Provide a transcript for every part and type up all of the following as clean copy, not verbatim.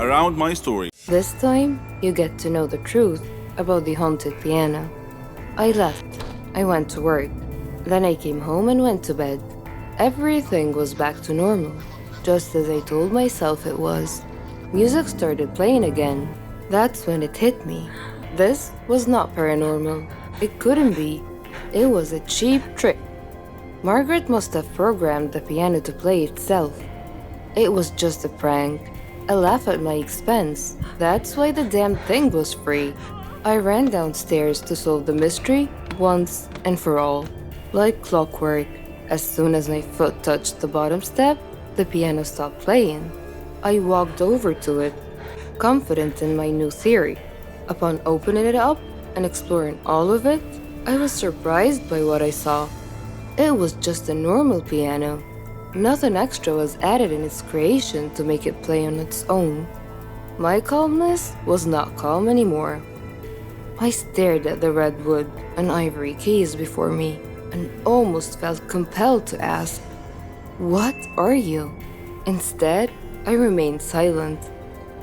around my story. This time, you get to know the truth about the haunted piano. I left. I went to work. Then I came home and went to bed. Everything was back to normal, just as I told myself it was. Music started playing again. That's when it hit me. This was not paranormal. It couldn't be. It was a cheap trick. Margaret must have programmed the piano to play itself. It was just a prank. A laugh at my expense. That's why the damn thing was free. I ran downstairs to solve the mystery once and for all. Like clockwork, as soon as my foot touched the bottom step, the piano stopped playing. I walked over to it, confident in my new theory. Upon opening it up and exploring all of it, I was surprised by what I saw. It was just a normal piano. Nothing extra was added in its creation to make it play on its own. My calmness was not calm anymore. I stared at the red wood and ivory keys before me and almost felt compelled to ask, "What are you?" Instead, I remained silent.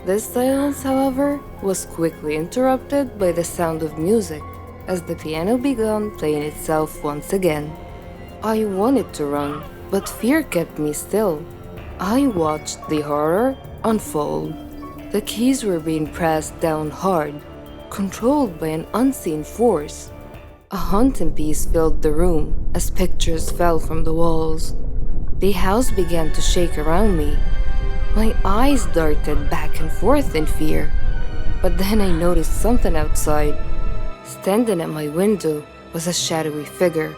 This silence, however, was quickly interrupted by the sound of music as the piano began playing itself once again. I wanted to run, but fear kept me still. I watched the horror unfold. The keys were being pressed down hard, controlled by an unseen force. A haunting peace filled the room as pictures fell from the walls. The house began to shake around me. My eyes darted back and forth in fear. But then I noticed something outside. Standing at my window was a shadowy figure.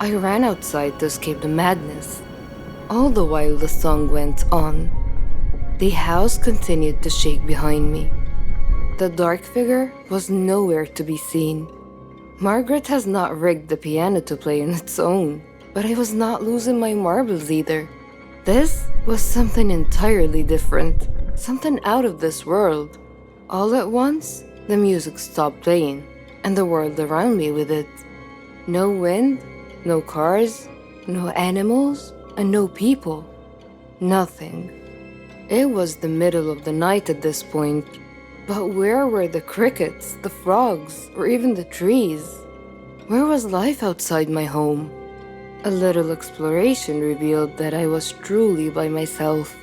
I ran outside to escape the madness. All the while the song went on. The house continued to shake behind me. The dark figure was nowhere to be seen. Margaret has not rigged the piano to play on its own, but I was not losing my marbles either. This was something entirely different, something out of this world. All at once, the music stopped playing, and the world around me with it. No wind, no cars, no animals, and no people. Nothing. It was the middle of the night at this point, but where were the crickets, the frogs, or even the trees? Where was life outside my home? A little exploration revealed that I was truly by myself.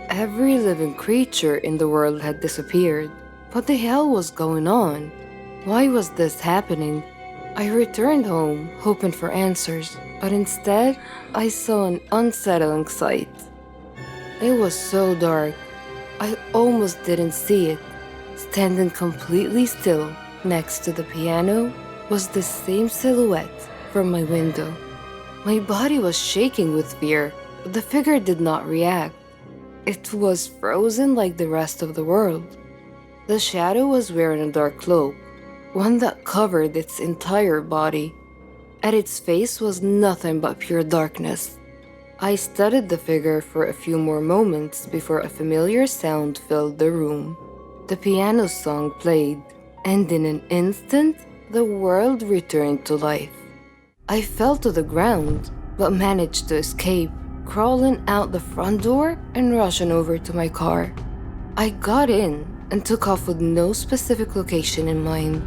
Every living creature in the world had disappeared. What the hell was going on? Why was this happening? I returned home, hoping for answers, but instead, I saw an unsettling sight. It was so dark, I almost didn't see it. Standing completely still next to the piano was the same silhouette from my window. My body was shaking with fear, but the figure did not react. It was frozen like the rest of the world. The shadow was wearing a dark cloak, one that covered its entire body. At its face was nothing but pure darkness. I studied the figure for a few more moments before a familiar sound filled the room. The piano song played, and in an instant, the world returned to life. I fell to the ground, but managed to escape, crawling out the front door and rushing over to my car. I got in and took off with no specific location in mind,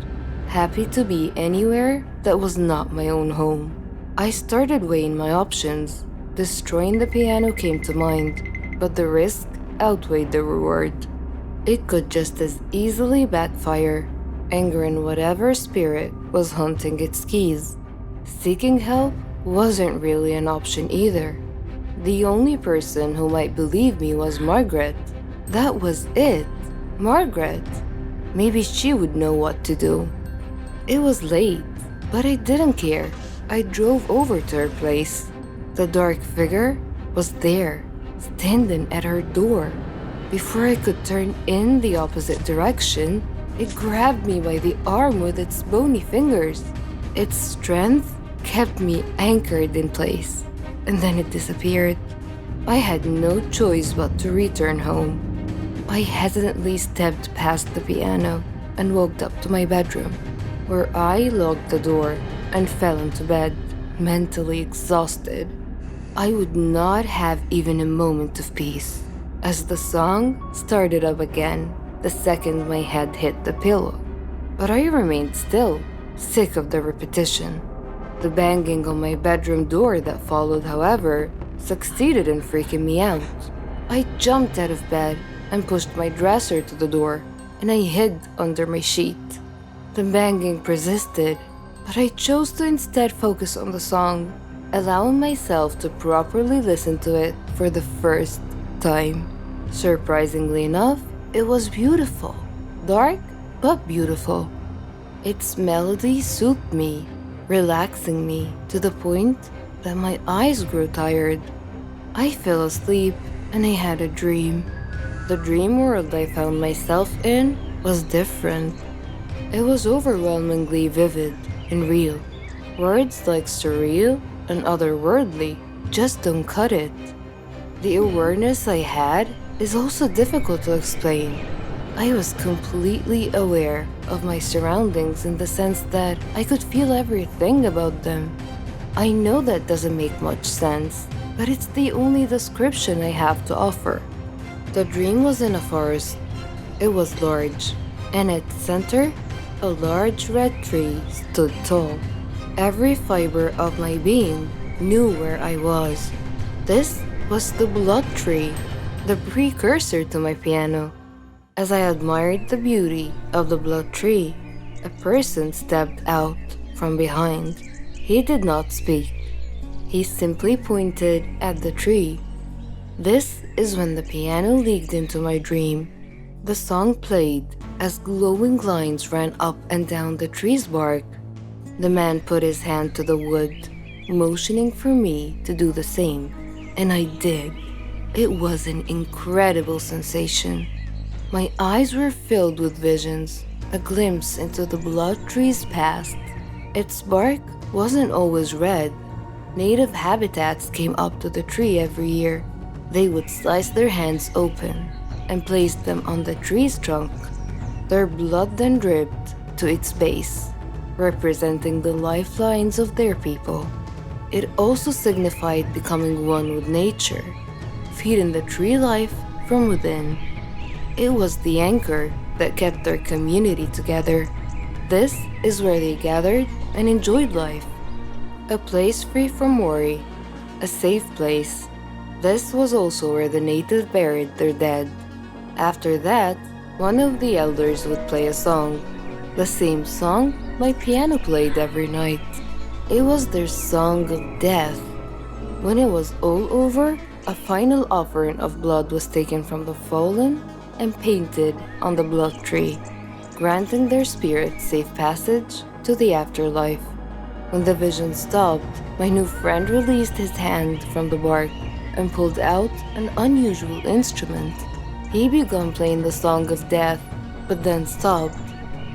happy to be anywhere that was not my own home. I started weighing my options. Destroying the piano came to mind, but the risk outweighed the reward. It could just as easily backfire, angering whatever spirit was hunting its keys. Seeking help wasn't really an option either. The only person who might believe me was Margaret. That was it. Margaret. Maybe she would know what to do. It was late, but I didn't care. I drove over to her place. The dark figure was there, standing at her door. Before I could turn in the opposite direction, it grabbed me by the arm with its bony fingers. Its strength kept me anchored in place, and then it disappeared. I had no choice but to return home. I hesitantly stepped past the piano and walked up to my bedroom, where I locked the door and fell into bed, mentally exhausted. I would not have even a moment of peace. as the song started up again the second my head hit the pillow. But I remained still, sick of the repetition. The banging on my bedroom door that followed, however, succeeded in freaking me out. I jumped out of bed and pushed my dresser to the door, and I hid under my sheet. The banging persisted, but I chose to instead focus on the song, allowing myself to properly listen to it for the first time. Surprisingly enough, it was beautiful. Dark, but beautiful. Its melody soothed me, relaxing me to the point that my eyes grew tired. I fell asleep and I had a dream. The dream world I found myself in was different. It was overwhelmingly vivid and real. Words like surreal and otherworldly just don't cut it. The awareness I had is also difficult to explain. I was completely aware of my surroundings in the sense that I could feel everything about them. I know that doesn't make much sense, but it's the only description I have to offer. The dream was in a forest. It was large, and at its center, a large red tree stood tall. Every fiber of my being knew where I was. This was the blood tree, the precursor to my piano. As I admired the beauty of the blood tree, a person stepped out from behind. He did not speak. He simply pointed at the tree. This is when the piano leaked into my dream. The song played as glowing lines ran up and down the tree's bark. The man put his hand to the wood, motioning for me to do the same, and I did. It was an incredible sensation. My eyes were filled with visions, a glimpse into the blood tree's past. Its bark wasn't always red. Native habitats came up to the tree every year. They would slice their hands open and place them on the tree's trunk. Their blood then dripped to its base, representing the lifelines of their people. It also signified becoming one with nature, feeding the tree life from within. It was the anchor that kept their community together. This is where they gathered and enjoyed life. A place free from worry, a safe place. This was also where the natives buried their dead. After that, one of the elders would play a song, the same song my piano played every night. It was their song of death. When it was all over, a final offering of blood was taken from the fallen and painted on the blood tree, granting their spirits safe passage to the afterlife. When the vision stopped, my new friend released his hand from the bark and pulled out an unusual instrument. He began playing the song of death, but then stopped.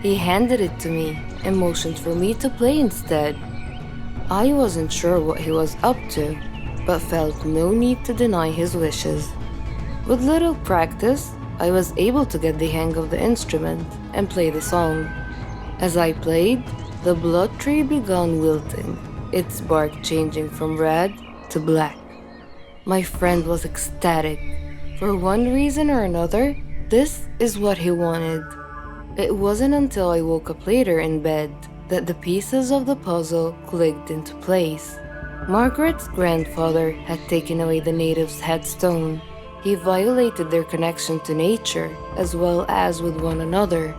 He handed it to me and motioned for me to play instead. I wasn't sure what he was up to, but felt no need to deny his wishes. With little practice, I was able to get the hang of the instrument and play the song. As I played, the blood tree began wilting, its bark changing from red to black. My friend was ecstatic. For one reason or another, this is what he wanted. It wasn't until I woke up later in bed that the pieces of the puzzle clicked into place. Margaret's grandfather had taken away the natives' headstone. He violated their connection to nature as well as with one another.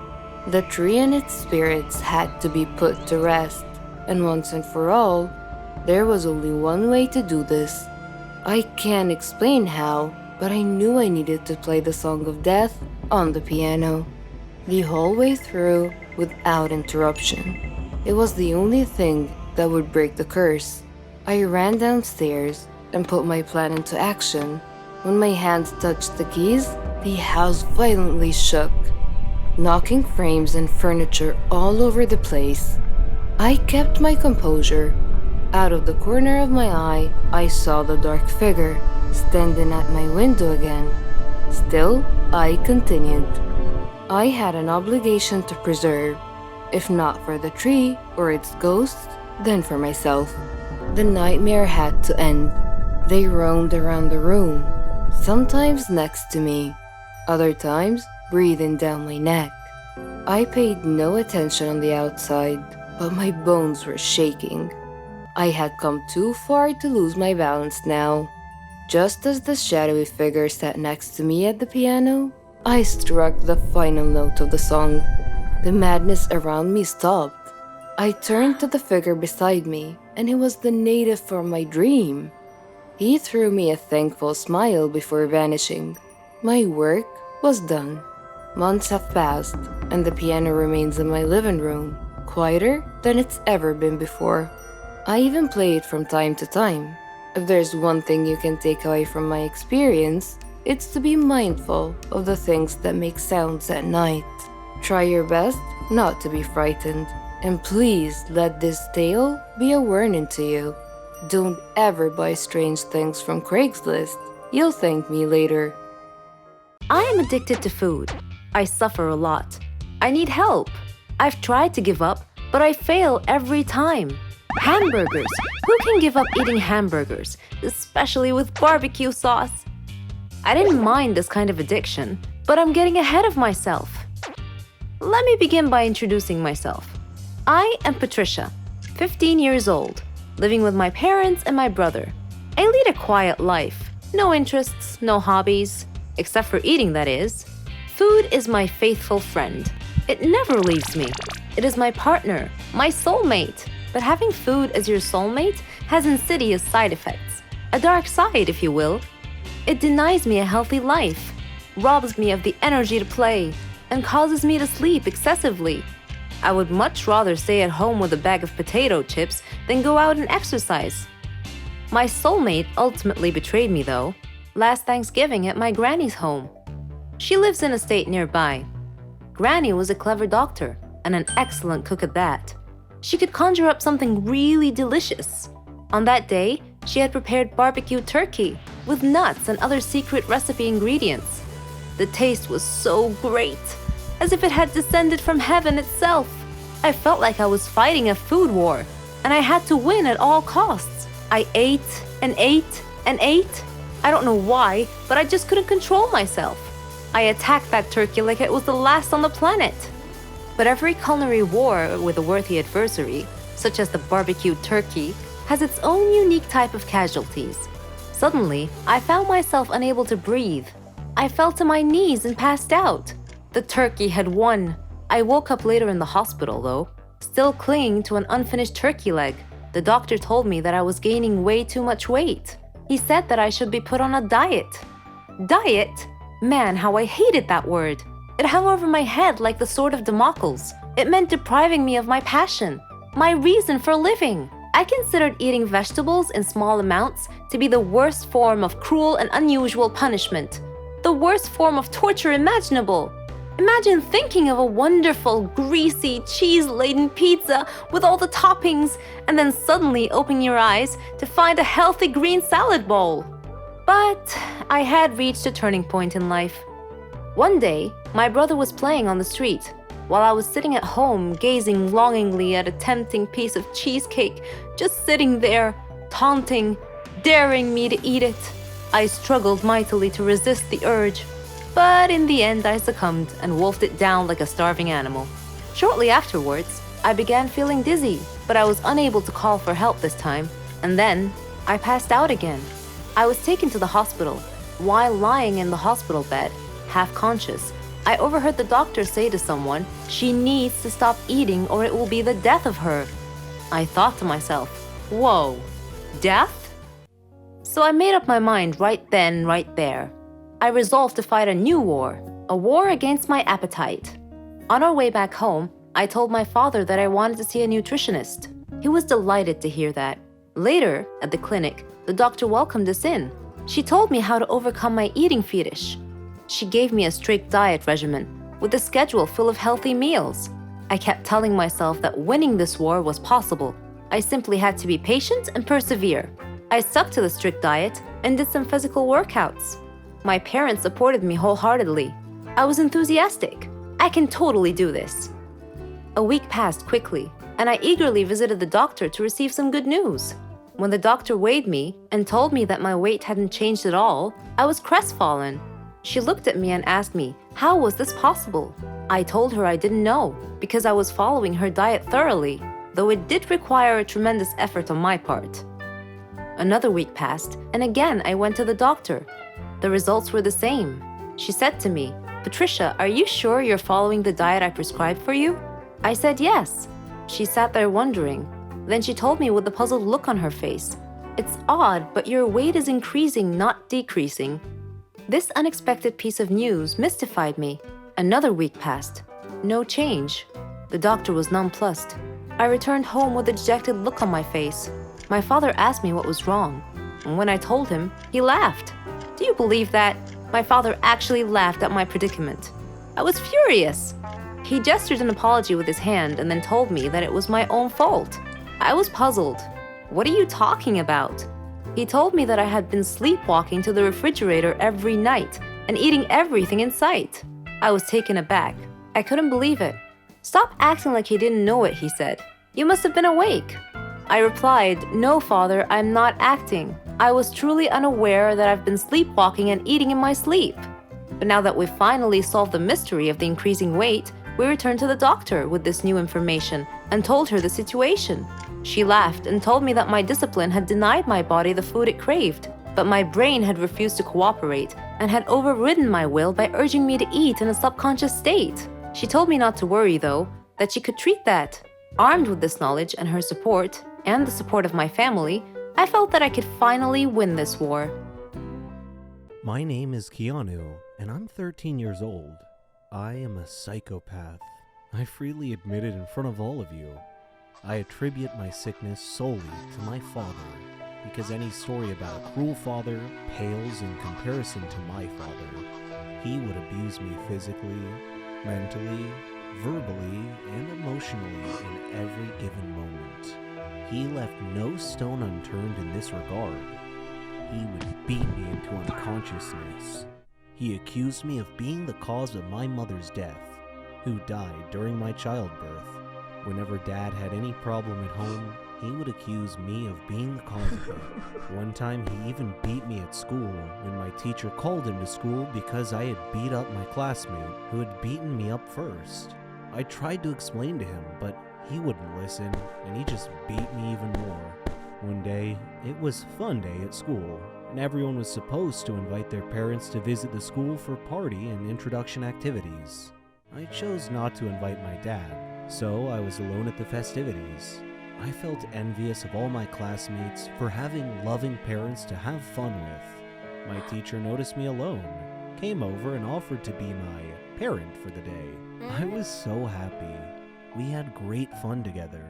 The tree and its spirits had to be put to rest, and once and for all, there was only one way to do this. I can't explain how, but I knew I needed to play the Song of Death on the piano, the whole way through without interruption. It was the only thing that would break the curse. I ran downstairs and put my plan into action. When my hands touched the keys, the house violently shook, knocking frames and furniture all over the place. I kept my composure. Out of the corner of my eye, I saw the dark figure standing at my window again. Still, I continued. I had an obligation to preserve, if not for the tree or its ghost, then for myself. The nightmare had to end. They roamed around the room, sometimes next to me, other times breathing down my neck. I paid no attention on the outside, but my bones were shaking. I had come too far to lose my balance now. Just as the shadowy figure sat next to me at the piano, I struck the final note of the song. The madness around me stopped. I turned to the figure beside me, and it was the native from my dream. He threw me a thankful smile before vanishing. My work was done. Months have passed, and the piano remains in my living room, quieter than it's ever been before. I even play it from time to time. If there's one thing you can take away from my experience, it's to be mindful of the things that make sounds at night. Try your best not to be frightened, and please let this tale be a warning to you. Don't ever buy strange things from Craigslist. You'll thank me later. I am addicted to food. I suffer a lot. I need help. I've tried to give up, but I fail every time. Hamburgers. Who can give up eating hamburgers, especially with barbecue sauce? I didn't mind this kind of addiction, but I'm getting ahead of myself. Let me begin by introducing myself. I am Patricia, 15 years old, living with my parents and my brother. I lead a quiet life. No interests, no hobbies, except for eating, that is. Food is my faithful friend. It never leaves me. It is my partner, my soulmate. But having food as your soulmate has insidious side effects. A dark side, if you will. It denies me a healthy life, robs me of the energy to play, and causes me to sleep excessively. I would much rather stay at home with a bag of potato chips than go out and exercise. My soulmate ultimately betrayed me, though, last Thanksgiving at my granny's home. She lives in a state nearby. Granny was a clever doctor and an excellent cook at that. She could conjure up something really delicious. On that day, she had prepared barbecue turkey with nuts and other secret recipe ingredients. The taste was so great, as if it had descended from heaven itself. I felt like I was fighting a food war, and I had to win at all costs. I ate and ate and ate. I don't know why, but I just couldn't control myself. I attacked that turkey like it was the last on the planet. But every culinary war with a worthy adversary, such as the barbecued turkey, has its own unique type of casualties. Suddenly, I found myself unable to breathe. I fell to my knees and passed out. The turkey had won. I woke up later in the hospital, though, still clinging to an unfinished turkey leg. The doctor told me that I was gaining way too much weight. He said that I should be put on a diet. Diet? Man, how I hated that word. It hung over my head like the sword of Damocles. It meant depriving me of my passion, my reason for living. I considered eating vegetables in small amounts to be the worst form of cruel and unusual punishment, the worst form of torture imaginable. Imagine thinking of a wonderful, greasy, cheese-laden pizza with all the toppings and then suddenly opening your eyes to find a healthy green salad bowl. But I had reached a turning point in life. One day, my brother was playing on the street, while I was sitting at home gazing longingly at a tempting piece of cheesecake, just sitting there, taunting, daring me to eat it. I struggled mightily to resist the urge, but in the end I succumbed and wolfed it down like a starving animal. Shortly afterwards, I began feeling dizzy, but I was unable to call for help this time, and then I passed out again. I was taken to the hospital. While lying in the hospital bed, half conscious, I overheard the doctor say to someone, "She needs to stop eating or it will be the death of her." I thought to myself, whoa, death? So I made up my mind right then, right there. I resolved to fight a new war, a war against my appetite. On our way back home, I told my father that I wanted to see a nutritionist. He was delighted to hear that. Later, at the clinic, the doctor welcomed us in. She told me how to overcome my eating fetish. She gave me a strict diet regimen with a schedule full of healthy meals. I kept telling myself that winning this war was possible. I simply had to be patient and persevere. I stuck to the strict diet and did some physical workouts. My parents supported me wholeheartedly. I was enthusiastic. I can totally do this. A week passed quickly, and I eagerly visited the doctor to receive some good news. When the doctor weighed me and told me that my weight hadn't changed at all, I was crestfallen. She looked at me and asked me, how was this possible? I told her I didn't know because I was following her diet thoroughly, though it did require a tremendous effort on my part. Another week passed, and again I went to the doctor. The results were the same. She said to me, Patricia, are you sure you're following the diet I prescribed for you? I said yes. She sat there wondering. Then she told me with a puzzled look on her face, it's odd, but your weight is increasing, not decreasing. This unexpected piece of news mystified me. Another week passed. No change. The doctor was nonplussed. I returned home with a dejected look on my face. My father asked me what was wrong, and when I told him, he laughed. Do you believe that? My father actually laughed at my predicament. I was furious. He gestured an apology with his hand and then told me that it was my own fault. I was puzzled. What are you talking about? He told me that I had been sleepwalking to the refrigerator every night and eating everything in sight. I was taken aback. I couldn't believe it. Stop acting like you didn't know it, he said. You must have been awake. I replied, no, father, I'm not acting. I was truly unaware that I've been sleepwalking and eating in my sleep. But now that we've finally solved the mystery of the increasing weight, we returned to the doctor with this new information and told her the situation. She laughed and told me that my discipline had denied my body the food it craved, but my brain had refused to cooperate and had overridden my will by urging me to eat in a subconscious state. She told me not to worry, though, that she could treat that. Armed with this knowledge and her support, and the support of my family, I felt that I could finally win this war. My name is Keanu, and I'm 13 years old. I am a psychopath. I freely admit it in front of all of you. I attribute my sickness solely to my father, because any story about a cruel father pales in comparison to my father. He would abuse me physically, mentally, verbally, and emotionally in every given moment. He left no stone unturned in this regard. He would beat me into unconsciousness. He accused me of being the cause of my mother's death, who died during my childbirth. Whenever Dad had any problem at home, he would accuse me of being the cause of it. One time he even beat me at school when my teacher called him to school because I had beat up my classmate who had beaten me up first. I tried to explain to him, but he wouldn't listen, and he just beat me even more. One day, it was fun day at school, and everyone was supposed to invite their parents to visit the school for party and introduction activities. I chose not to invite my dad, so I was alone at the festivities. I felt envious of all my classmates for having loving parents to have fun with. My teacher noticed me alone, came over and offered to be my parent for the day. I was so happy. We had great fun together.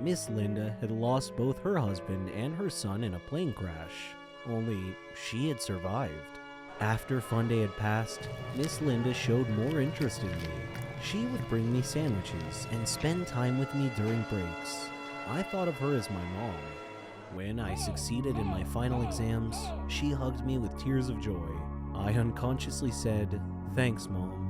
Miss Linda had lost both her husband and her son in a plane crash, only she had survived. After fun day had passed, Miss Linda showed more interest in me. She would bring me sandwiches and spend time with me during breaks. I thought of her as my mom. When I succeeded in my final exams, she hugged me with tears of joy. I unconsciously said, "Thanks, Mom."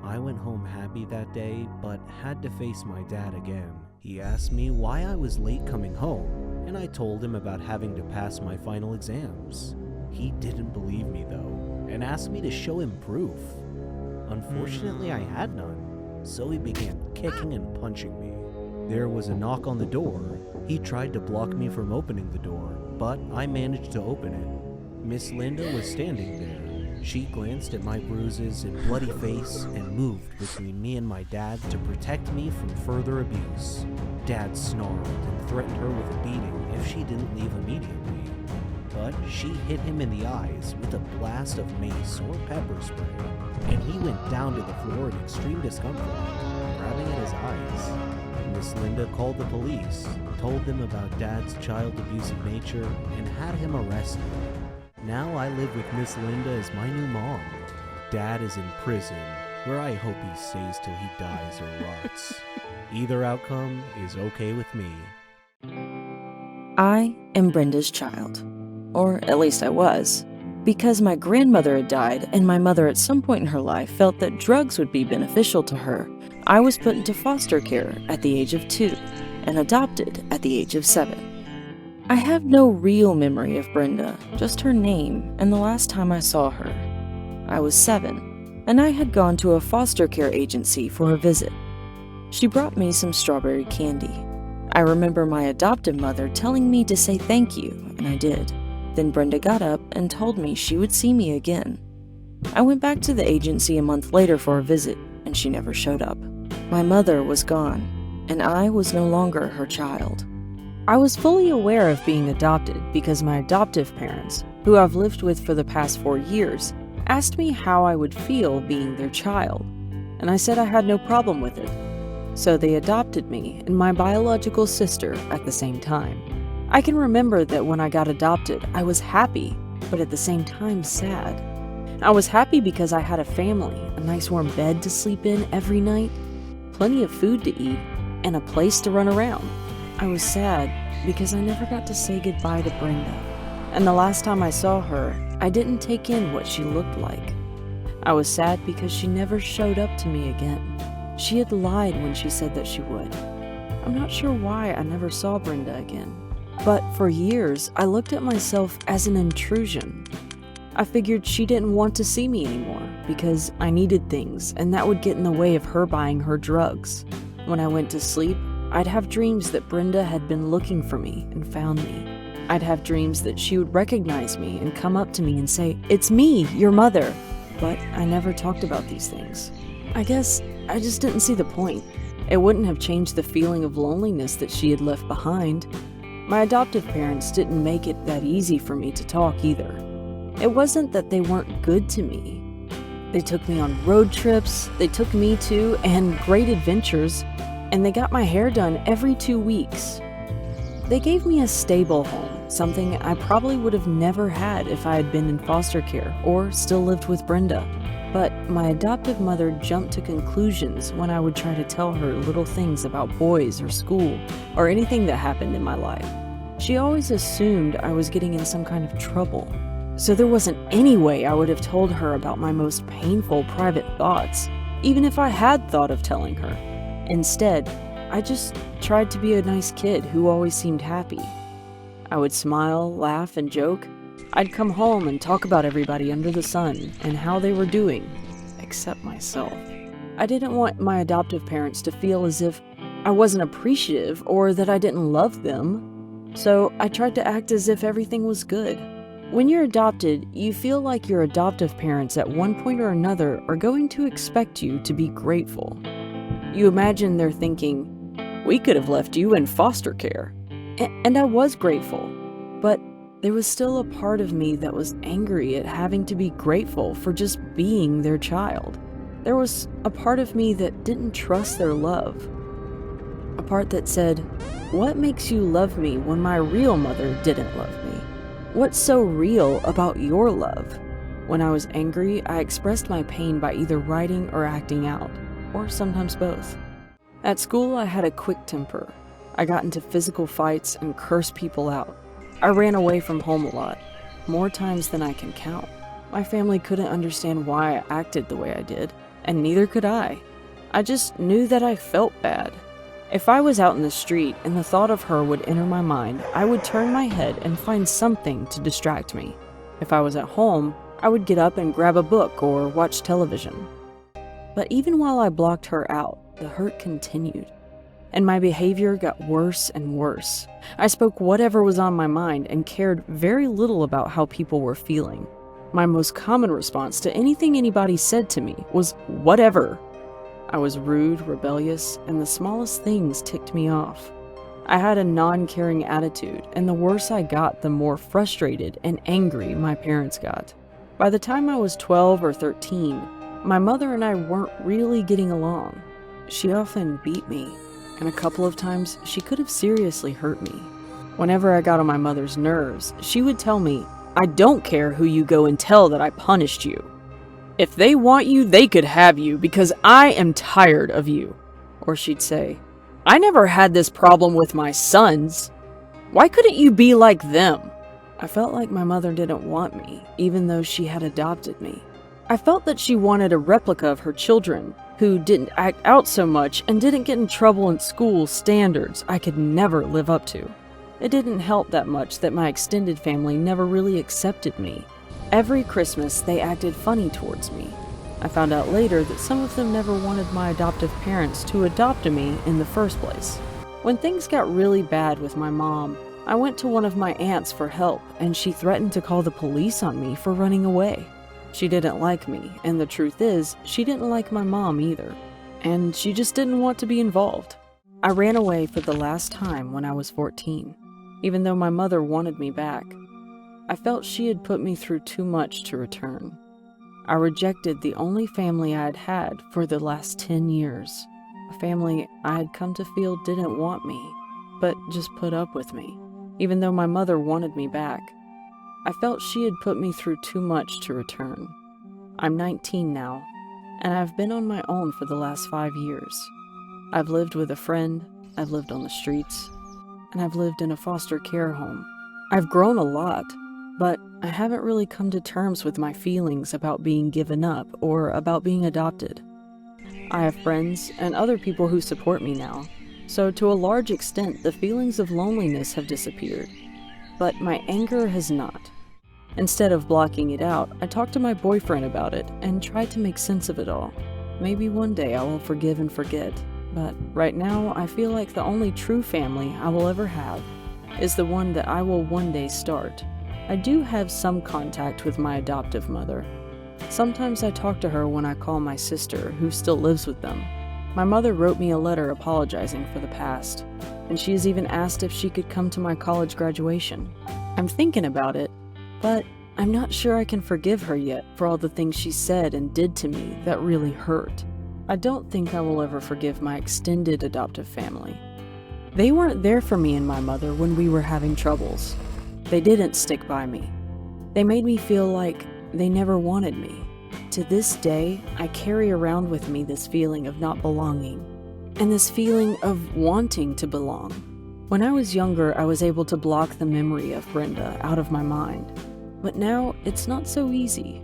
I went home happy that day, but had to face my dad again. He asked me why I was late coming home, and I told him about having to pass my final exams. He didn't believe me though, and asked me to show him proof. Unfortunately, I had none, so he began kicking and punching me. There was a knock on the door. He tried to block me from opening the door, but I managed to open it. Miss Linda was standing there. She glanced at my bruises and bloody face and moved between me and my dad to protect me from further abuse. Dad snarled and threatened her with a beating if she didn't leave immediately. But she hit him in the eyes with a blast of mace or pepper spray, and he went down to the floor in extreme discomfort, grabbing at his eyes. Miss Linda called the police, told them about Dad's child abusive nature, and had him arrested. Now I live with Miss Linda as my new mom. Dad is in prison, where I hope he stays till he dies or rots. Either outcome is okay with me. I am Brenda's child. Or at least I was. Because my grandmother had died and my mother at some point in her life felt that drugs would be beneficial to her, I was put into foster care at the age of 2 and adopted at the age of 7. I have no real memory of Brenda, just her name and the last time I saw her. I was 7, and I had gone to a foster care agency for a visit. She brought me some strawberry candy. I remember my adoptive mother telling me to say thank you, and I did. Then Brenda got up and told me she would see me again. I went back to the agency a month later for a visit, and she never showed up. My mother was gone, and I was no longer her child. I was fully aware of being adopted because my adoptive parents, who I've lived with for the past 4 years, asked me how I would feel being their child, and I said I had no problem with it. So they adopted me and my biological sister at the same time. I can remember that when I got adopted, I was happy, but at the same time sad. I was happy because I had a family, a nice warm bed to sleep in every night, plenty of food to eat, and a place to run around. I was sad because I never got to say goodbye to Brenda, and the last time I saw her, I didn't take in what she looked like. I was sad because she never showed up to me again. She had lied when she said that she would. I'm not sure why I never saw Brenda again, but for years I looked at myself as an intrusion. I figured she didn't want to see me anymore because I needed things and that would get in the way of her buying her drugs. When I went to sleep, I'd have dreams that Brenda had been looking for me and found me. I'd have dreams that she would recognize me and come up to me and say, "It's me, your mother." But I never talked about these things. I guess I just didn't see the point. It wouldn't have changed the feeling of loneliness that she had left behind. My adoptive parents didn't make it that easy for me to talk either. It wasn't that they weren't good to me. They took me on road trips, they took me to, and great adventures, and they got my hair done every 2 weeks. They gave me a stable home, something I probably would have never had if I had been in foster care or still lived with Brenda. But my adoptive mother jumped to conclusions when I would try to tell her little things about boys or school or anything that happened in my life. She always assumed I was getting in some kind of trouble. So there wasn't any way I would have told her about my most painful private thoughts, even if I had thought of telling her. Instead, I just tried to be a nice kid who always seemed happy. I would smile, laugh, and joke. I'd come home and talk about everybody under the sun and how they were doing, except myself. I didn't want my adoptive parents to feel as if I wasn't appreciative or that I didn't love them, so I tried to act as if everything was good. When you're adopted, you feel like your adoptive parents at one point or another are going to expect you to be grateful. You imagine they're thinking, "We could have left you in foster care." And I was grateful, but there was still a part of me that was angry at having to be grateful for just being their child. There was a part of me that didn't trust their love. A part that said, "What makes you love me when my real mother didn't love me? What's so real about your love?" When I was angry, I expressed my pain by either writing or acting out, or sometimes both. At school, I had a quick temper. I got into physical fights and cursed people out. I ran away from home a lot, more times than I can count. My family couldn't understand why I acted the way I did, and neither could I. I just knew that I felt bad. If I was out in the street and the thought of her would enter my mind, I would turn my head and find something to distract me. If I was at home, I would get up and grab a book or watch television. But even while I blocked her out, the hurt continued, and my behavior got worse and worse. I spoke whatever was on my mind and cared very little about how people were feeling. My most common response to anything anybody said to me was, "Whatever." I was rude, rebellious, and the smallest things ticked me off. I had a non-caring attitude, and the worse I got, the more frustrated and angry my parents got. By the time I was 12 or 13, my mother and I weren't really getting along. She often beat me, and a couple of times she could have seriously hurt me. Whenever I got on my mother's nerves, she would tell me, "I don't care who you go and tell that I punished you. If they want you, they could have you because I am tired of you." Or she'd say, "I never had this problem with my sons. Why couldn't you be like them?" I felt like my mother didn't want me, even though she had adopted me. I felt that she wanted a replica of her children, who didn't act out so much and didn't get in trouble in school standards I could never live up to. It didn't help that much that my extended family never really accepted me. Every Christmas, they acted funny towards me. I found out later that some of them never wanted my adoptive parents to adopt me in the first place. When things got really bad with my mom, I went to one of my aunts for help, and she threatened to call the police on me for running away. She didn't like me, and the truth is, she didn't like my mom either, and she just didn't want to be involved. I ran away for the last time when I was 14, even though my mother wanted me back. I felt she had put me through too much to return. I rejected the only family I had had for the last 10 years, a family I had come to feel didn't want me, but just put up with me, even though my mother wanted me back. I felt she had put me through too much to return. I'm 19 now, and I've been on my own for the last 5 years. I've lived with a friend, I've lived on the streets, and I've lived in a foster care home. I've grown a lot, but I haven't really come to terms with my feelings about being given up or about being adopted. I have friends and other people who support me now, so to a large extent the feelings of loneliness have disappeared. But my anger has not. Instead of blocking it out, I talked to my boyfriend about it and tried to make sense of it all. Maybe one day I will forgive and forget, but right now I feel like the only true family I will ever have is the one that I will one day start. I do have some contact with my adoptive mother. Sometimes I talk to her when I call my sister, who still lives with them. My mother wrote me a letter apologizing for the past, and she has even asked if she could come to my college graduation. I'm thinking about it, but I'm not sure I can forgive her yet for all the things she said and did to me that really hurt. I don't think I will ever forgive my extended adoptive family. They weren't there for me and my mother when we were having troubles. They didn't stick by me. They made me feel like they never wanted me. To this day, I carry around with me this feeling of not belonging, and this feeling of wanting to belong. When I was younger, I was able to block the memory of Brenda out of my mind, but now it's not so easy.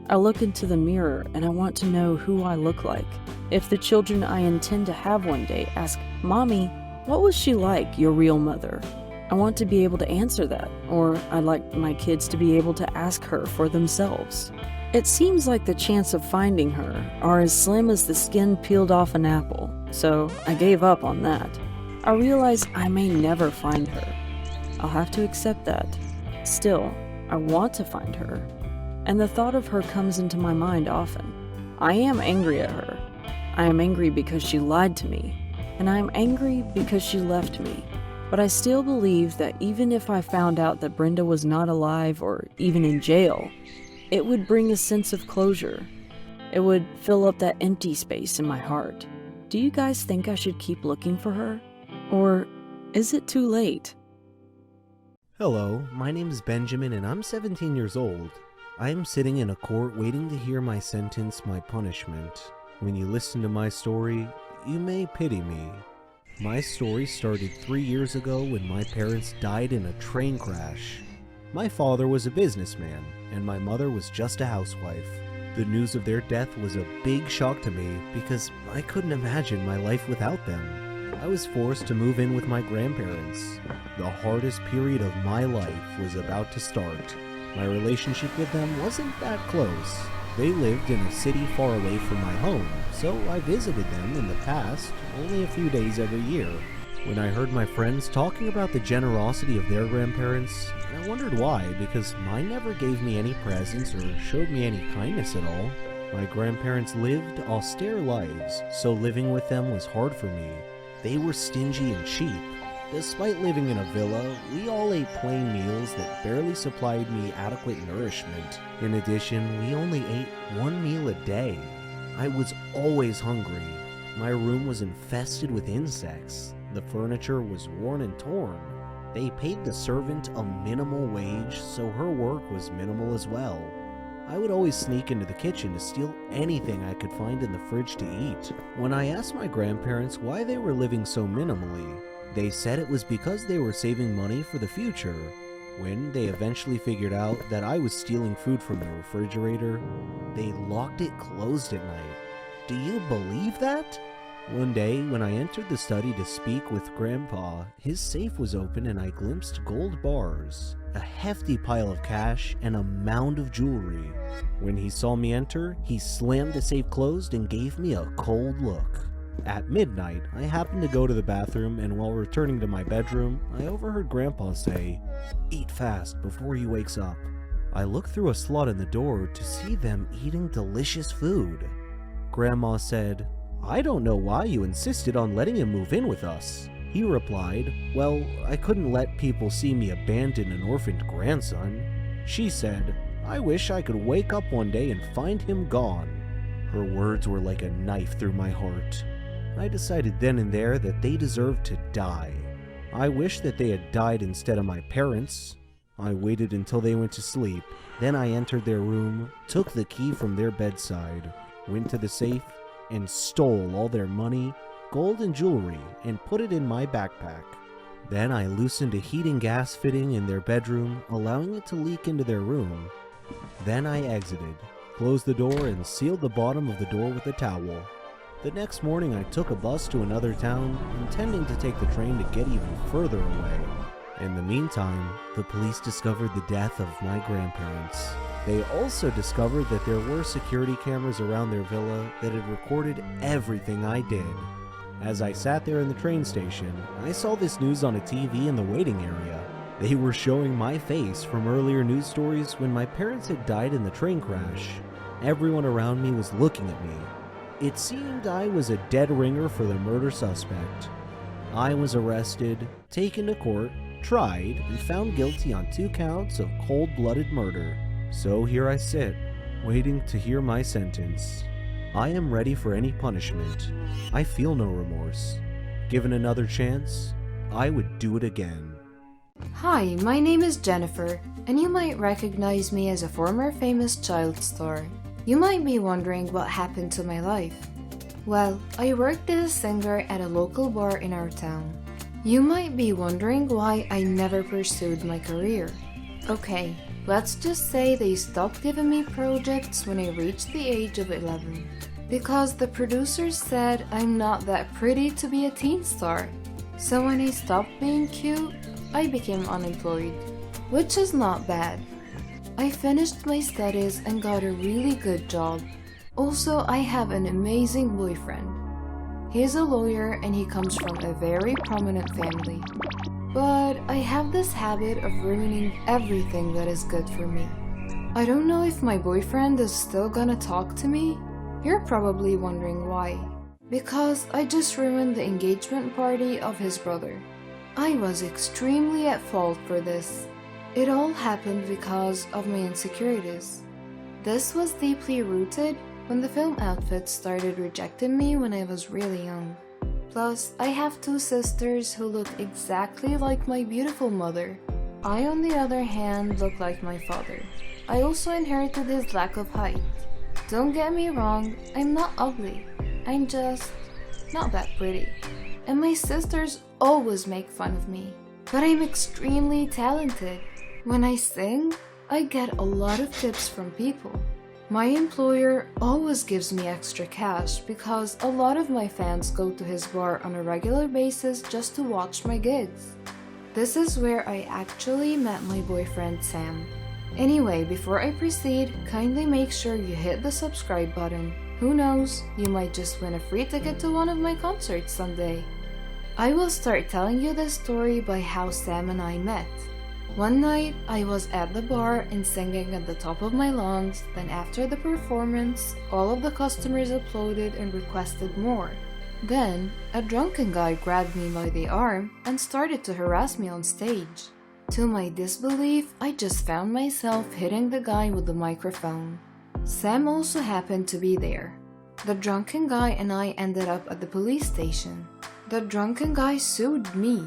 I look into the mirror and I want to know who I look like. If the children I intend to have one day ask, "Mommy, what was she like, your real mother?" I want to be able to answer that, or I'd like my kids to be able to ask her for themselves. It seems like the chance of finding her are as slim as the skin peeled off an apple, so I gave up on that. I realize I may never find her. I'll have to accept that. Still, I want to find her, and the thought of her comes into my mind often. I am angry at her. I am angry because she lied to me, and I am angry because she left me. But I still believe that even if I found out that Brenda was not alive or even in jail, it would bring a sense of closure. It would fill up that empty space in my heart. Do you guys think I should keep looking for her? Or is it too late? Hello, my name is Benjamin and I'm 17 years old. I am sitting in a court waiting to hear my sentence, my punishment. When you listen to my story, you may pity me. My story started 3 years ago when my parents died in a train crash. My father was a businessman, and my mother was just a housewife. The news of their death was a big shock to me because I couldn't imagine my life without them. I was forced to move in with my grandparents. The hardest period of my life was about to start. My relationship with them wasn't that close. They lived in a city far away from my home, so I visited them in the past, only a few days every year. When I heard my friends talking about the generosity of their grandparents, I wondered why, because mine never gave me any presents or showed me any kindness at all. My grandparents lived austere lives, so living with them was hard for me. They were stingy and cheap. Despite living in a villa, we all ate plain meals that barely supplied me adequate nourishment. In addition, we only ate one meal a day. I was always hungry. My room was infested with insects. The furniture was worn and torn. They paid the servant a minimal wage, so her work was minimal as well. I would always sneak into the kitchen to steal anything I could find in the fridge to eat. When I asked my grandparents why they were living so minimally, they said it was because they were saving money for the future. When they eventually figured out that I was stealing food from the refrigerator, they locked it closed at night. Do you believe that? One day, when I entered the study to speak with Grandpa, his safe was open and I glimpsed gold bars, a hefty pile of cash, and a mound of jewelry. When he saw me enter, he slammed the safe closed and gave me a cold look. At midnight, I happened to go to the bathroom, and while returning to my bedroom, I overheard Grandpa say, "Eat fast before he wakes up." I looked through a slot in the door to see them eating delicious food. Grandma said, "I don't know why you insisted on letting him move in with us." He replied, "Well, I couldn't let people see me abandon an orphaned grandson." She said, "I wish I could wake up one day and find him gone." Her words were like a knife through my heart. I decided then and there that they deserved to die. I wished that they had died instead of my parents. I waited until they went to sleep. Then I entered their room, took the key from their bedside, went to the safe, and stole all their money, gold and jewelry, and put it in my backpack. Then I loosened a heating gas fitting in their bedroom, allowing it to leak into their room. Then I exited, closed the door, and sealed the bottom of the door with a towel. The next morning I took a bus to another town, intending to take the train to get even further away. In the meantime, the police discovered the death of my grandparents. They also discovered that there were security cameras around their villa that had recorded everything I did. As I sat there in the train station, I saw this news on a TV in the waiting area. They were showing my face from earlier news stories when my parents had died in the train crash. Everyone around me was looking at me. It seemed I was a dead ringer for the murder suspect. I was arrested, taken to court, tried, and found guilty on 2 counts of cold-blooded murder. So here I sit, waiting to hear my sentence. I am ready for any punishment. I feel no remorse. Given another chance, I would do it again. Hi, my name is Jennifer, and you might recognize me as a former famous child star. You might be wondering what happened to my life. Well, I worked as a singer at a local bar in our town. You might be wondering why I never pursued my career. Okay, let's just say they stopped giving me projects when I reached the age of 11. Because the producers said I'm not that pretty to be a teen star. So when I stopped being cute, I became unemployed, which is not bad. I finished my studies and got a really good job. Also, I have an amazing boyfriend. He's a lawyer and he comes from a very prominent family. But I have this habit of ruining everything that is good for me. I don't know if my boyfriend is still gonna talk to me. You're probably wondering why. Because I just ruined the engagement party of his brother. I was extremely at fault for this. It all happened because of my insecurities. This was deeply rooted when the film outfits started rejecting me when I was really young. Plus, I have 2 sisters who look exactly like my beautiful mother. I, on the other hand, look like my father. I also inherited his lack of height. Don't get me wrong, I'm not ugly. I'm just not that pretty. And my sisters always make fun of me. But I'm extremely talented. When I sing, I get a lot of tips from people. My employer always gives me extra cash because a lot of my fans go to his bar on a regular basis just to watch my gigs. This is where I actually met my boyfriend Sam. Anyway, before I proceed, kindly make sure you hit the subscribe button. Who knows, you might just win a free ticket to one of my concerts someday. I will start telling you this story by how Sam and I met. One night, I was at the bar and singing at the top of my lungs. Then after the performance, all of the customers applauded and requested more. Then, a drunken guy grabbed me by the arm and started to harass me on stage. To my disbelief, I just found myself hitting the guy with the microphone. Sam also happened to be there. The drunken guy and I ended up at the police station. The drunken guy sued me.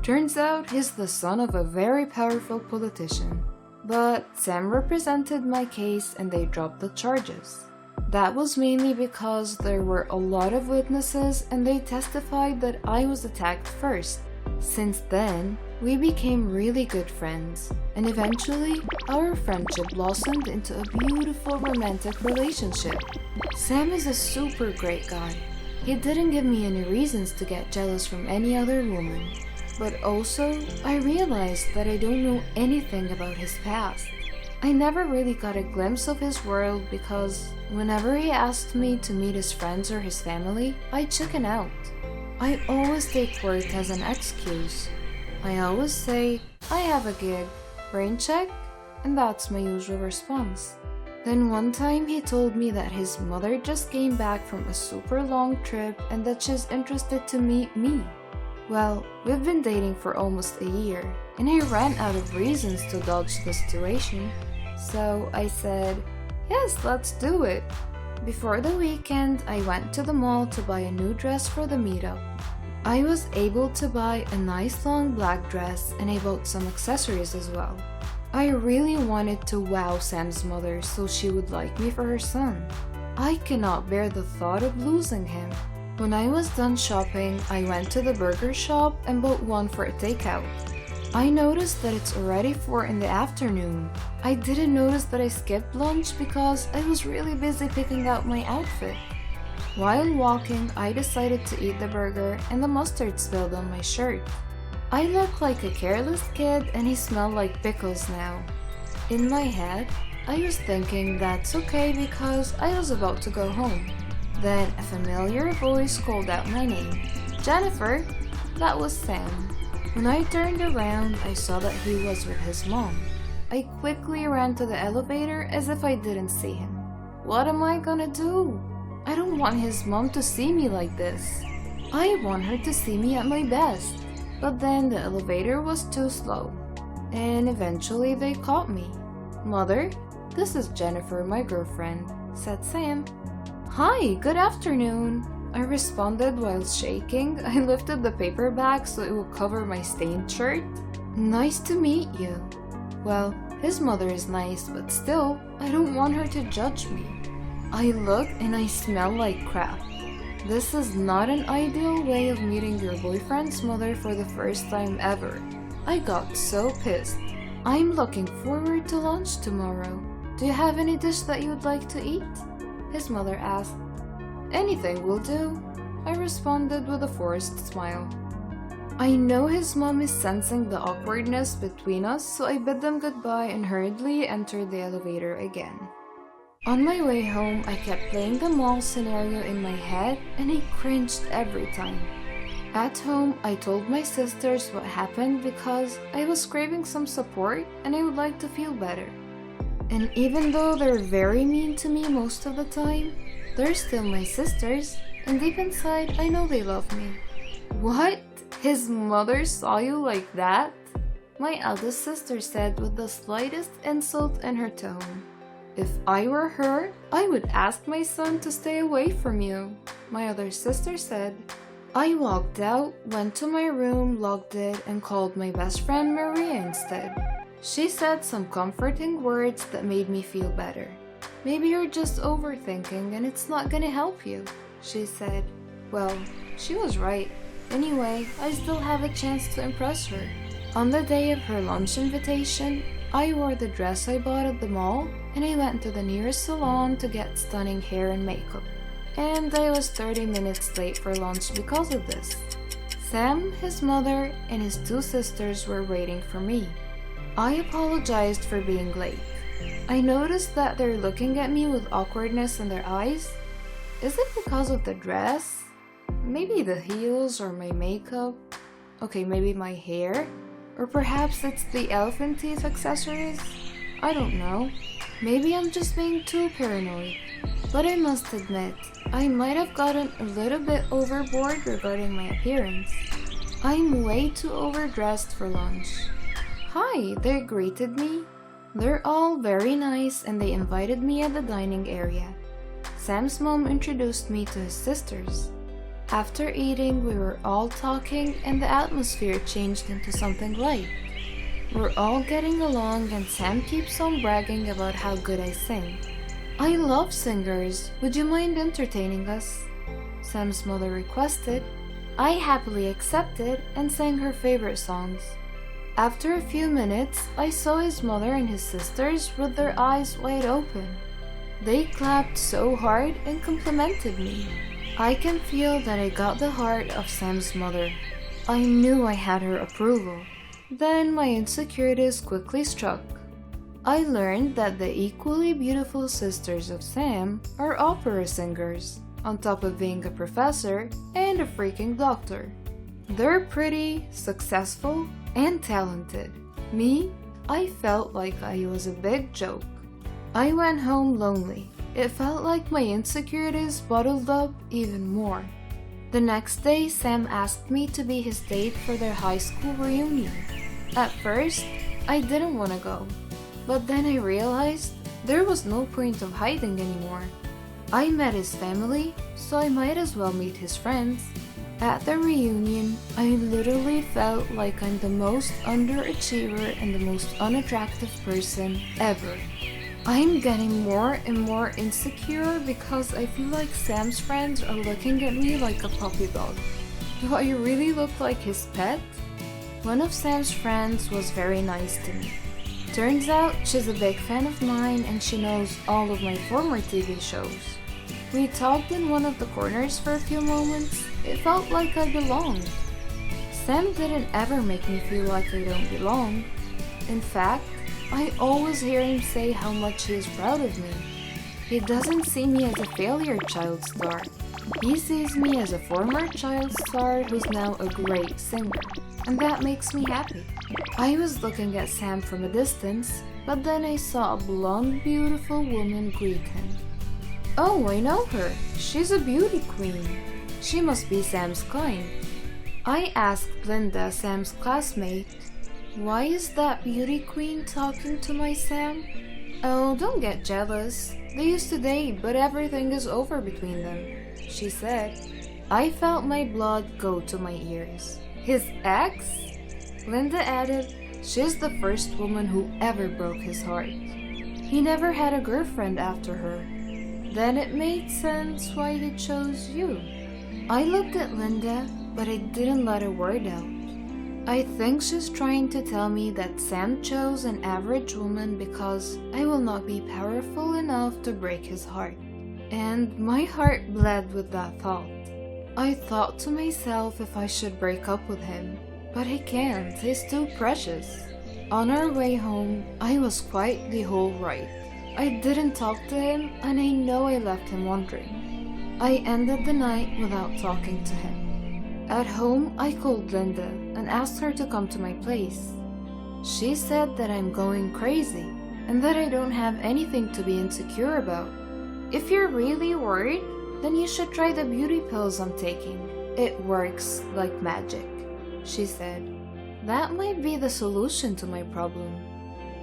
Turns out he's the son of a very powerful politician. But Sam represented my case and they dropped the charges. That was mainly because there were a lot of witnesses and they testified that I was attacked first. Since then, we became really good friends, and eventually, our friendship blossomed into a beautiful romantic relationship. Sam is a super great guy. He didn't give me any reasons to get jealous from any other woman. But also, I realized that I don't know anything about his past. I never really got a glimpse of his world because whenever he asked me to meet his friends or his family, I chicken out. I always take work as an excuse. I always say, I have a gig, brain check, and that's my usual response. Then one time he told me that his mother just came back from a super long trip and that she's interested to meet me. Well, we've been dating for almost a year, and I ran out of reasons to dodge the situation. So I said, yes, let's do it. Before the weekend, I went to the mall to buy a new dress for the meetup. I was able to buy a nice long black dress and I bought some accessories as well. I really wanted to wow Sam's mother so she would like me for her son. I cannot bear the thought of losing him. When I was done shopping, I went to the burger shop and bought one for a takeout. I noticed that it's already 4 in the afternoon. I didn't notice that I skipped lunch because I was really busy picking out my outfit. While walking, I decided to eat the burger and the mustard spilled on my shirt. I look like a careless kid and he smelled like pickles now. In my head, I was thinking that's okay because I was about to go home. Then a familiar voice called out my name. Jennifer! That was Sam. When I turned around, I saw that he was with his mom. I quickly ran to the elevator as if I didn't see him. What am I gonna do? I don't want his mom to see me like this. I want her to see me at my best. But then the elevator was too slow. And eventually they caught me. Mother, this is Jennifer, my girlfriend, said Sam. Hi, good afternoon. I responded while shaking. I lifted the paper bag so it would cover my stained shirt. Nice to meet you. Well, his mother is nice, but still, I don't want her to judge me. I look and I smell like crap. This is not an ideal way of meeting your boyfriend's mother for the first time ever. I got so pissed. I'm looking forward to lunch tomorrow. Do you have any dish that you would like to eat? His mother asked. Anything will do, I responded with a forced smile. I know his mom is sensing the awkwardness between us, so I bid them goodbye and hurriedly entered the elevator again. On my way home, I kept playing the mall scenario in my head and I cringed every time. At home, I told my sisters what happened because I was craving some support and I would like to feel better. And even though they're very mean to me most of the time, they're still my sisters, and deep inside, I know they love me. What? His mother saw you like that? My eldest sister said with the slightest insult in her tone. If I were her, I would ask my son to stay away from you, my other sister said. I walked out, went to my room, locked it, and called my best friend Maria instead. She said some comforting words that made me feel better. Maybe you're just overthinking and it's not gonna help you, she said. Well, she was right. Anyway, I still have a chance to impress her. On the day of her lunch invitation, I wore the dress I bought at the mall and I went to the nearest salon to get stunning hair and makeup. And I was 30 minutes late for lunch because of this. Sam, his mother, and his 2 sisters were waiting for me. I apologized for being late. I noticed that they're looking at me with awkwardness in their eyes. Is it because of the dress? Maybe the heels or my makeup? Okay, maybe my hair? Or perhaps it's the elephant teeth accessories? I don't know. Maybe I'm just being too paranoid. But I must admit, I might have gotten a little bit overboard regarding my appearance. I'm way too overdressed for lunch. Hi, they greeted me. They're all very nice and they invited me at the dining area. Sam's mom introduced me to his sisters. After eating, we were all talking and the atmosphere changed into something light. We're all getting along and Sam keeps on bragging about how good I sing. I love singers. Would you mind entertaining us? Sam's mother requested. I happily accepted and sang her favorite songs. After a few minutes, I saw his mother and his sisters with their eyes wide open. They clapped so hard and complimented me. I can feel that I got the heart of Sam's mother. I knew I had her approval. Then my insecurities quickly struck. I learned that the equally beautiful sisters of Sam are opera singers, on top of being a professor and a freaking doctor. They're pretty, successful, and talented. Me, I felt like I was a big joke. I went home lonely. It felt like my insecurities bottled up even more. The next day, Sam asked me to be his date for their high school reunion. At first, I didn't want to go, but then I realized there was no point of hiding anymore. I met his family, so I might as well meet his friends. At the reunion, I literally felt like I'm the most underachiever and the most unattractive person ever. I'm getting more and more insecure because I feel like Sam's friends are looking at me like a puppy dog. Do I really look like his pet? One of Sam's friends was very nice to me. Turns out she's a big fan of mine and she knows all of my former TV shows. We talked in one of the corners for a few moments. It felt like I belonged. Sam didn't ever make me feel like I don't belong. In fact, I always hear him say how much he is proud of me. He doesn't see me as a failure child star. He sees me as a former child star who's now a great singer, and that makes me happy. I was looking at Sam from a distance, but then I saw a blonde, beautiful woman greet him. Oh, I know her. She's a beauty queen. She must be Sam's kind. I asked Linda, Sam's classmate, why is that beauty queen talking to my Sam? Oh, don't get jealous. They used to date, but everything is over between them, she said. I felt my blood go to my ears. His ex? Linda added, she's the first woman who ever broke his heart. He never had a girlfriend after her. Then it made sense why he chose you. I looked at Linda, but I didn't let a word out. I think she's trying to tell me that Sam chose an average woman because I will not be powerful enough to break his heart. And my heart bled with that thought. I thought to myself if I should break up with him, but I can't, he's too precious. On our way home, I was quite the whole right. I didn't talk to him, and I know I left him wondering. I ended the night without talking to him. At home, I called Linda and asked her to come to my place. She said that I'm going crazy and that I don't have anything to be insecure about. If you're really worried, then you should try the beauty pills I'm taking. It works like magic, she said. That might be the solution to my problem.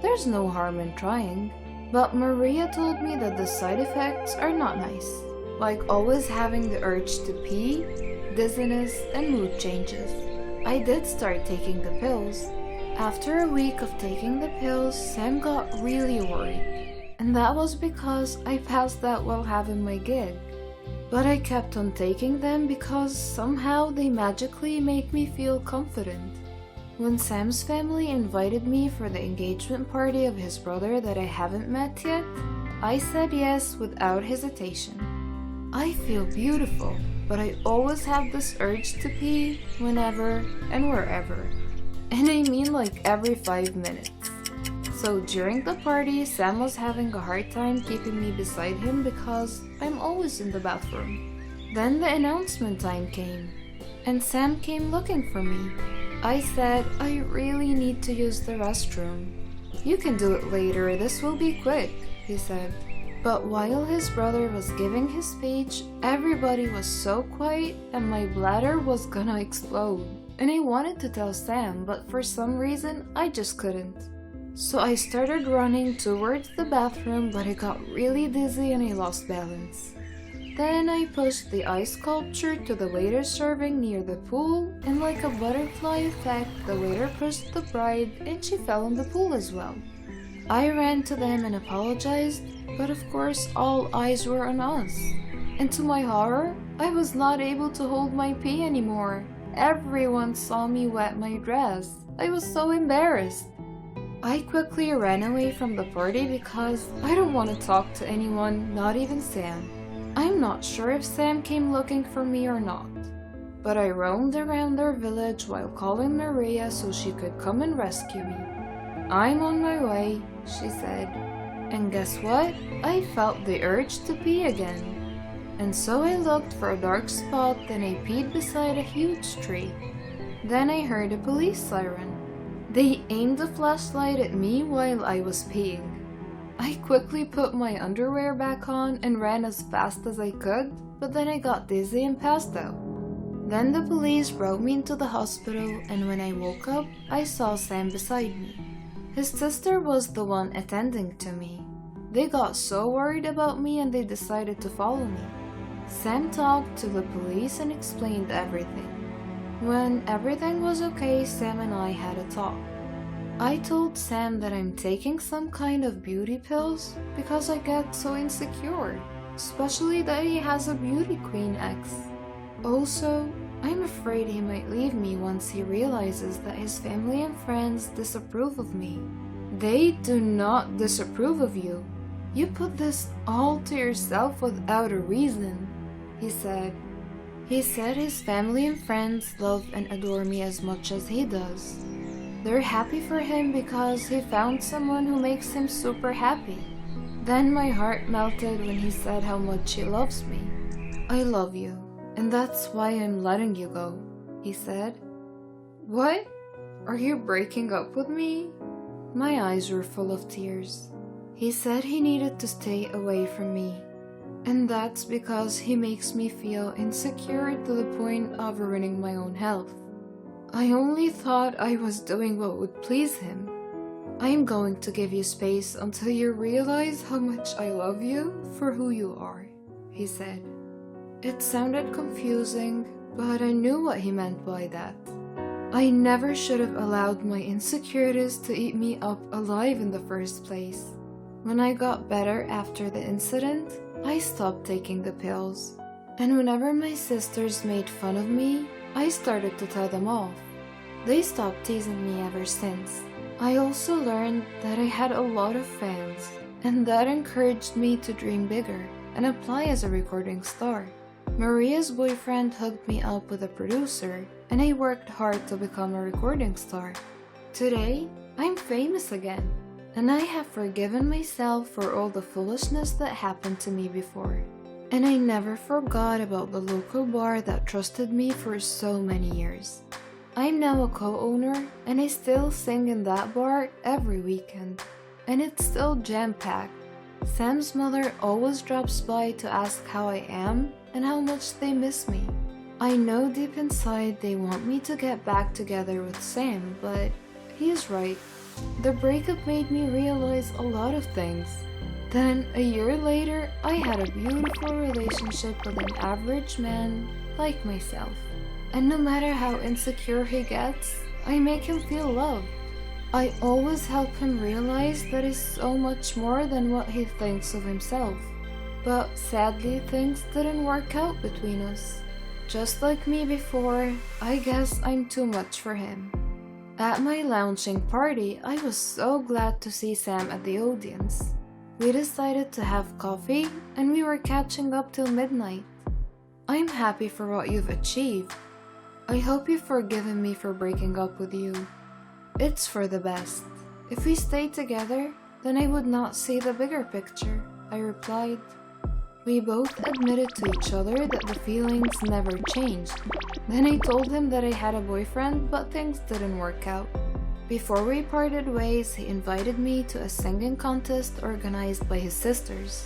There's no harm in trying. But Maria told me that the side effects are not nice, like always having the urge to pee, dizziness, and mood changes. I did start taking the pills. After a week of taking the pills, Sam got really worried, and that was because I passed out while having my gig. But I kept on taking them because somehow they magically make me feel confident. When Sam's family invited me for the engagement party of his brother that I haven't met yet, I said yes without hesitation. I feel beautiful, but I always have this urge to pee whenever and wherever. And I mean like every 5 minutes. So during the party, Sam was having a hard time keeping me beside him because I'm always in the bathroom. Then the announcement time came, and Sam came looking for me. I said, I really need to use the restroom. You can do it later, this will be quick, he said. But while his brother was giving his speech, everybody was so quiet and my bladder was gonna explode. And I wanted to tell Sam, but for some reason, I just couldn't. So I started running towards the bathroom, but I got really dizzy and I lost balance. Then I pushed the ice sculpture to the waiter serving near the pool, and like a butterfly effect, the waiter pushed the bride and she fell in the pool as well. I ran to them and apologized, but of course all eyes were on us. And to my horror, I was not able to hold my pee anymore. Everyone saw me wet my dress. I was so embarrassed. I quickly ran away from the party because I don't want to talk to anyone, not even Sam. I'm not sure if Sam came looking for me or not, but I roamed around their village while calling Maria so she could come and rescue me. I'm on my way, she said. And guess what? I felt the urge to pee again. And so I looked for a dark spot and I peed beside a huge tree. Then I heard a police siren. They aimed a flashlight at me while I was peeing. I quickly put my underwear back on and ran as fast as I could, but then I got dizzy and passed out. Then the police brought me into the hospital, and when I woke up, I saw Sam beside me. His sister was the one attending to me. They got so worried about me and they decided to follow me. Sam talked to the police and explained everything. When everything was okay, Sam and I had a talk. I told Sam that I'm taking some kind of beauty pills because I get so insecure, especially that he has a beauty queen ex. Also, I'm afraid he might leave me once he realizes that his family and friends disapprove of me. They do not disapprove of you. You put this all to yourself without a reason, he said. He said his family and friends love and adore me as much as he does. They're happy for him because he found someone who makes him super happy. Then my heart melted when he said how much he loves me. I love you, and that's why I'm letting you go, he said. What? Are you breaking up with me? My eyes were full of tears. He said he needed to stay away from me. And that's because he makes me feel insecure to the point of ruining my own health. I only thought I was doing what would please him. I am going to give you space until you realize how much I love you for who you are, he said. It sounded confusing, but I knew what he meant by that. I never should have allowed my insecurities to eat me up alive in the first place. When I got better after the incident, I stopped taking the pills. And whenever my sisters made fun of me, I started to tell them off. They stopped teasing me ever since. I also learned that I had a lot of fans, and that encouraged me to dream bigger and apply as a recording star. Maria's boyfriend hooked me up with a producer, and I worked hard to become a recording star. Today, I'm famous again, and I have forgiven myself for all the foolishness that happened to me before. And I never forgot about the local bar that trusted me for so many years. I'm now a co-owner, and I still sing in that bar every weekend. And it's still jam-packed. Sam's mother always drops by to ask how I am and how much they miss me. I know deep inside they want me to get back together with Sam, but he is right. The breakup made me realize a lot of things. Then, a year later, I had a beautiful relationship with an average man like myself. And no matter how insecure he gets, I make him feel loved. I always help him realize that he's so much more than what he thinks of himself. But sadly, things didn't work out between us. Just like me before, I guess I'm too much for him. At my launching party, I was so glad to see Sam at the audience. We decided to have coffee, and we were catching up till midnight. I'm happy for what you've achieved. I hope you've forgiven me for breaking up with you. It's for the best. If we stayed together, then I would not see the bigger picture, I replied. We both admitted to each other that the feelings never changed. Then I told him that I had a boyfriend, but things didn't work out. Before we parted ways, he invited me to a singing contest organized by his sisters.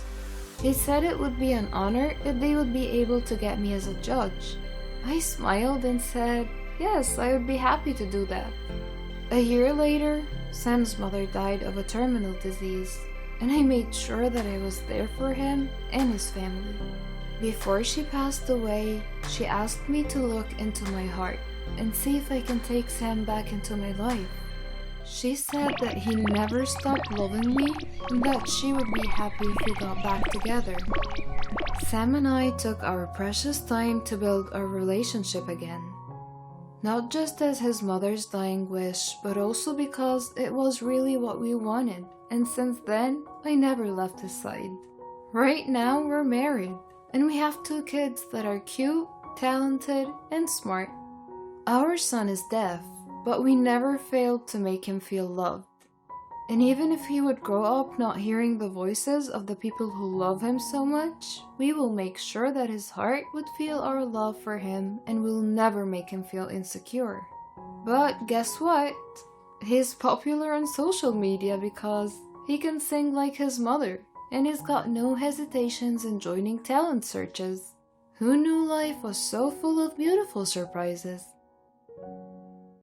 He said it would be an honor if they would be able to get me as a judge. I smiled and said, yes, I would be happy to do that. A year later, Sam's mother died of a terminal disease, and I made sure that I was there for him and his family. Before she passed away, she asked me to look into my heart and see if I can take Sam back into my life. She said that he never stopped loving me and that she would be happy if we got back together. Sam and I took our precious time to build our relationship again. Not just as his mother's dying wish, but also because it was really what we wanted, and since then, I never left his side. Right now, we're married, And we have 2 kids that are cute, talented, and smart. Our son is deaf, but we never failed to make him feel loved. And even if he would grow up not hearing the voices of the people who love him so much, we will make sure that his heart would feel our love for him and will never make him feel insecure. But guess what? He's popular on social media because he can sing like his mother, and he's got no hesitations in joining talent searches. Who knew life was so full of beautiful surprises?